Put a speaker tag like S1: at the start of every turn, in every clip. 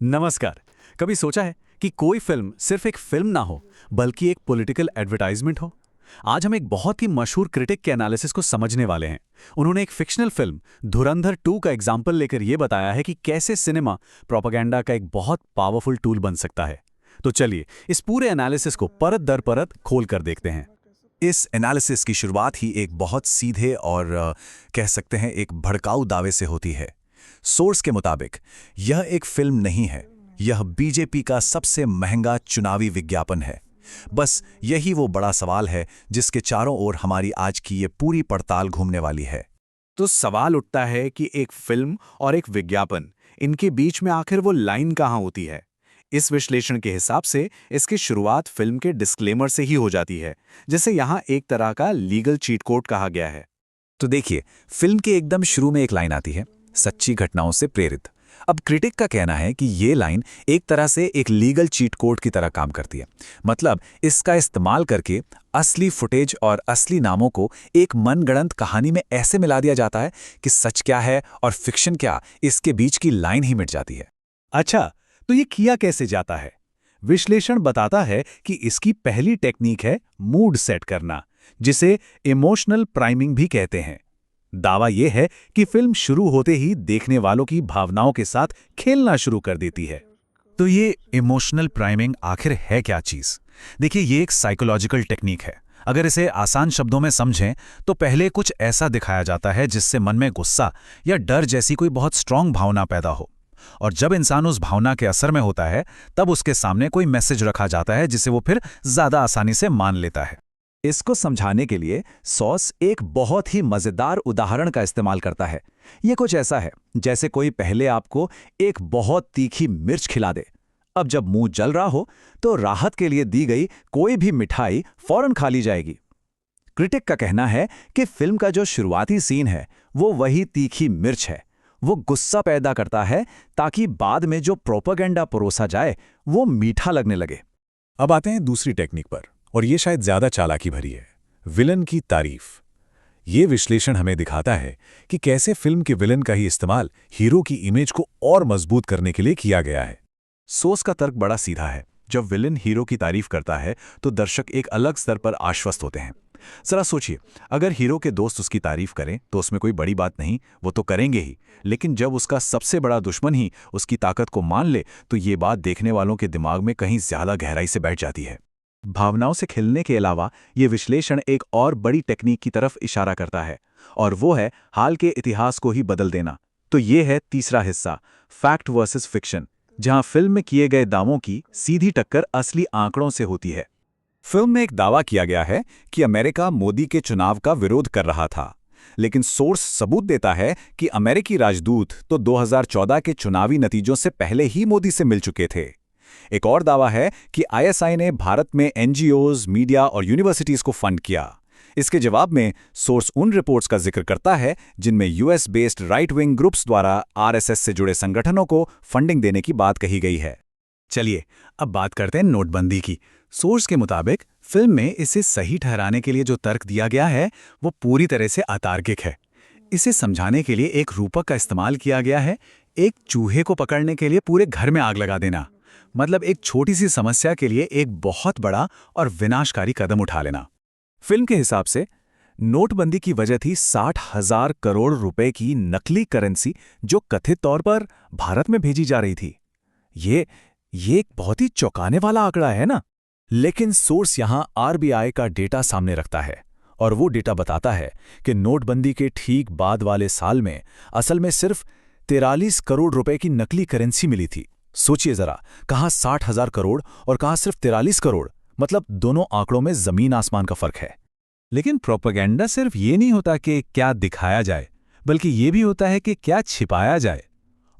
S1: नमस्कार। कभी सोचा है कि कोई फिल्म सिर्फ एक फिल्म ना हो बल्कि एक पॉलिटिकल एडवर्टाइजमेंट हो। आज हम एक बहुत ही मशहूर क्रिटिक के एनालिसिस को समझने वाले हैं। उन्होंने एक फिक्शनल फिल्म धुरंधर 2 का एग्जाम्पल लेकर यह बताया है कि कैसे सिनेमा प्रोपेगेंडा का एक बहुत पावरफुल टूल बन सकता है। तो चलिए इस पूरे एनालिसिस को परत दर परत खोल कर देखते हैं।
S2: इस एनालिसिस की शुरुआत ही एक बहुत सीधे और कह सकते हैं एक भड़काऊ दावे से होती है। सोर्स के मुताबिक यह एक फिल्म नहीं है, यह बीजेपी का सबसे महंगा चुनावी विज्ञापन है। बस यही वो बड़ा सवाल है जिसके चारों ओर हमारी आज की ये पूरी पड़ताल घूमने वाली है।
S3: तो सवाल उठता है कि एक फिल्म और एक विज्ञापन, इनके बीच में आखिर वो लाइन कहाँ होती है। इस विश्लेषण के हिसाब से इसकी शुरुआत फिल्म के डिस्क्लेमर से ही हो जाती है, जिसे यहाँ एक तरह का लीगल चीट कोड कहा गया है।
S2: तो देखिए, फिल्म के एकदम शुरू में एक लाइन आती है, सच्ची घटनाओं से प्रेरित। अब क्रिटिक का कहना है कि ये लाइन एक तरह से एक लीगल चीट कोड की तरह काम करती है। मतलब इसका इस्तेमाल करके असली फुटेज और असली नामों को एक मनगढ़ंत कहानी में ऐसे मिला दिया जाता है कि सच क्या है और फिक्शन क्या, इसके बीच की लाइन ही मिट जाती है।
S3: अच्छा, तो ये किया कैसे जाता है? विश्लेषण बताता है कि इसकी पहली टेक्निक है मूड सेट करना, जिसे इमोशनल प्राइमिंग भी कहते हैं। दावा यह है कि फिल्म शुरू होते ही देखने वालों की भावनाओं के साथ खेलना शुरू कर देती है।
S2: तो ये इमोशनल प्राइमिंग आखिर है क्या चीज? देखिए, ये एक साइकोलॉजिकल टेक्निक है। अगर इसे आसान शब्दों में समझें तो पहले कुछ ऐसा दिखाया जाता है जिससे मन में गुस्सा या डर जैसी कोई बहुत स्ट्रांग भावना पैदा हो, और जब इंसान उस भावना के असर में होता है तब उसके सामने कोई मैसेज रखा जाता है जिसे वो फिर ज्यादा आसानी से मान लेता है।
S4: इसको समझाने के लिए सॉस एक बहुत ही मजेदार उदाहरण का इस्तेमाल करता है। यह कुछ ऐसा है जैसे कोई पहले आपको एक बहुत तीखी मिर्च खिला दे। अब जब मुंह जल रहा हो तो राहत के लिए दी गई कोई भी मिठाई फौरन खा ली जाएगी। क्रिटिक का कहना है कि फिल्म का जो शुरुआती सीन है वो वही तीखी मिर्च है। वो गुस्सा पैदा करता है ताकि बाद में जो प्रोपेगेंडा परोसा जाए वो मीठा लगने लगे।
S2: अब आते हैं दूसरी टेक्निक पर, और ये शायद ज्यादा चालाकी भरी है, विलन की तारीफ। ये विश्लेषण हमें दिखाता है कि कैसे फिल्म के विलन का ही इस्तेमाल हीरो की इमेज को और मजबूत करने के लिए किया गया है।
S3: सोस का तर्क बड़ा सीधा है। जब विलन हीरो की तारीफ करता है तो दर्शक एक अलग स्तर पर आश्वस्त होते हैं। जरा सोचिए, अगर हीरो के दोस्त उसकी तारीफ करें तो उसमें कोई बड़ी बात नहीं, वो तो करेंगे ही, लेकिन जब उसका सबसे बड़ा दुश्मन ही उसकी ताकत को मान ले तो ये बात देखने वालों के दिमाग में कहीं ज्यादा गहराई से बैठ जाती है।
S4: भावनाओं से खेलने के अलावा ये विश्लेषण एक और बड़ी टेक्निक की तरफ इशारा करता है, और वो है हाल के इतिहास को ही बदल देना। तो ये है तीसरा हिस्सा, फैक्ट वर्सेस फिक्शन, जहां फिल्म में किए गए दावों की सीधी टक्कर असली आंकड़ों से होती है।
S1: फिल्म में एक दावा किया गया है कि अमेरिका मोदी के चुनाव का विरोध कर रहा था, लेकिन सोर्स सबूत देता है कि अमेरिकी राजदूत तो 2014 के चुनावी नतीजों से पहले ही मोदी से मिल चुके थे। एक और दावा है कि आईएसआई ने भारत में एनजीओज, मीडिया और यूनिवर्सिटीज को फंड किया। इसके जवाब में सोर्स उन रिपोर्ट्स का जिक्र करता है जिनमें US based right wing groups द्वारा आरएसएस से जुड़े संगठनों को फंडिंग देने की बात कही गई है।
S3: चलिए अब बात करते हैं नोटबंदी की। सोर्स के मुताबिक फिल्म में इसे सही ठहराने के लिए जो तर्क दिया गया है वो पूरी तरह से अतार्किक है। इसे समझाने के लिए एक रूपक का इस्तेमाल किया गया है, एक चूहे को पकड़ने के लिए पूरे घर में आग लगा देना। मतलब एक छोटी सी समस्या के लिए एक बहुत बड़ा और विनाशकारी कदम उठा लेना।
S4: फिल्म के हिसाब से नोटबंदी की वजह थी 60,000 करोड़ रुपए की नकली करेंसी जो कथित तौर पर भारत में भेजी जा रही थी। ये एक बहुत ही चौंकाने वाला आंकड़ा है ना। लेकिन सोर्स यहां आरबीआई का डेटा सामने रखता है, और वो डेटा बताता है कि नोटबंदी के ठीक बाद वाले साल में असल में सिर्फ 43 करोड़ रुपए की नकली करेंसी मिली थी। सोचिए जरा, कहां 60,000 करोड़ और कहां सिर्फ 43 करोड़। मतलब दोनों आंकड़ों में जमीन आसमान का फर्क है।
S3: लेकिन प्रोपेगेंडा सिर्फ ये नहीं होता कि क्या दिखाया जाए, बल्कि ये भी होता है कि क्या छिपाया जाए।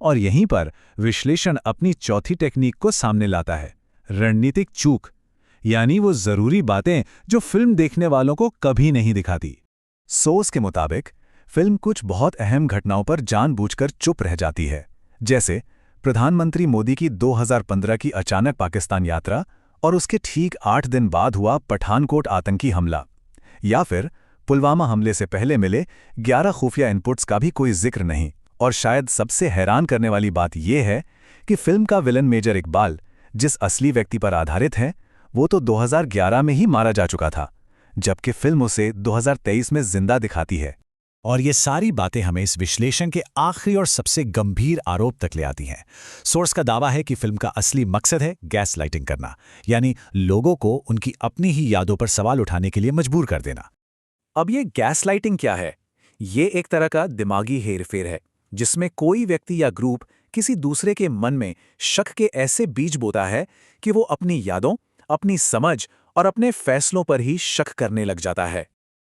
S3: और यहीं पर विश्लेषण अपनी चौथी टेक्निक को सामने लाता है, रणनीतिक चूक, यानी वो जरूरी बातें जो फिल्म देखने वालों को कभी नहीं दिखाती।
S4: सोर्स के मुताबिक फिल्म कुछ बहुत अहम घटनाओं पर जानबूझकर चुप रह जाती है, जैसे प्रधानमंत्री मोदी की 2015 की अचानक पाकिस्तान यात्रा और उसके ठीक 8 दिन बाद हुआ पठानकोट आतंकी हमला, या फिर पुलवामा हमले से पहले मिले 11 खुफिया इनपुट्स का भी कोई जिक्र नहीं। और शायद सबसे हैरान करने वाली बात यह है
S2: कि फिल्म का विलन मेजर इकबाल, जिस असली व्यक्ति पर आधारित है, वो तो 2011 में ही मारा जा चुका था, जबकि फिल्म उसे 2023 में जिंदा दिखाती है।
S3: और ये सारी बातें हमें इस विश्लेषण के आखिरी और सबसे गंभीर आरोप तक ले आती हैं। सोर्स का दावा है कि फिल्म का असली मकसद है गैस लाइटिंग करना, यानी लोगों को उनकी अपनी ही यादों पर सवाल उठाने के लिए मजबूर कर देना।
S4: अब ये गैस लाइटिंग क्या है? ये एक तरह का दिमागी हेरफेर है, जिसमें कोई व्यक्ति या ग्रुप किसी दूसरे के मन में शक के ऐसे बीज बोता है कि वो अपनी यादों, अपनी समझ और अपने फैसलों पर ही शक करने लग जाता है।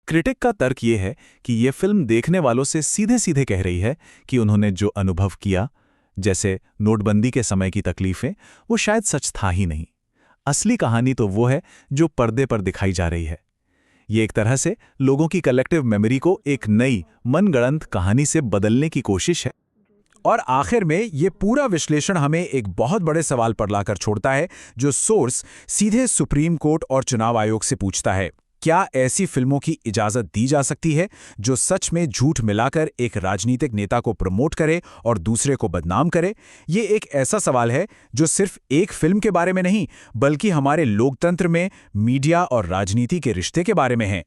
S4: क्रिटिक का तर्क ये है कि ये फिल्म देखने वालों से सीधे सीधे कह रही है कि उन्होंने जो अनुभव किया, जैसे नोटबंदी के समय की तकलीफें, वो शायद सच था ही नहीं। असली कहानी तो वो है जो पर्दे पर दिखाई जा रही है। ये एक तरह से लोगों की कलेक्टिव मेमोरी को एक नई मनगढ़ंत कहानी से बदलने की कोशिश है।
S3: और आखिर में ये पूरा विश्लेषण हमें एक बहुत बड़े सवाल पर लाकर छोड़ता है, जो सोर्स सीधे सुप्रीम कोर्ट और चुनाव आयोग से पूछता है। क्या ऐसी फिल्मों की इजाजत दी जा सकती है जो सच में झूठ मिलाकर एक राजनीतिक नेता को प्रमोट करे और दूसरे को बदनाम करे? ये एक ऐसा सवाल है जो सिर्फ एक फिल्म के बारे में नहीं, बल्कि हमारे लोकतंत्र में मीडिया और राजनीति के रिश्ते के बारे में है।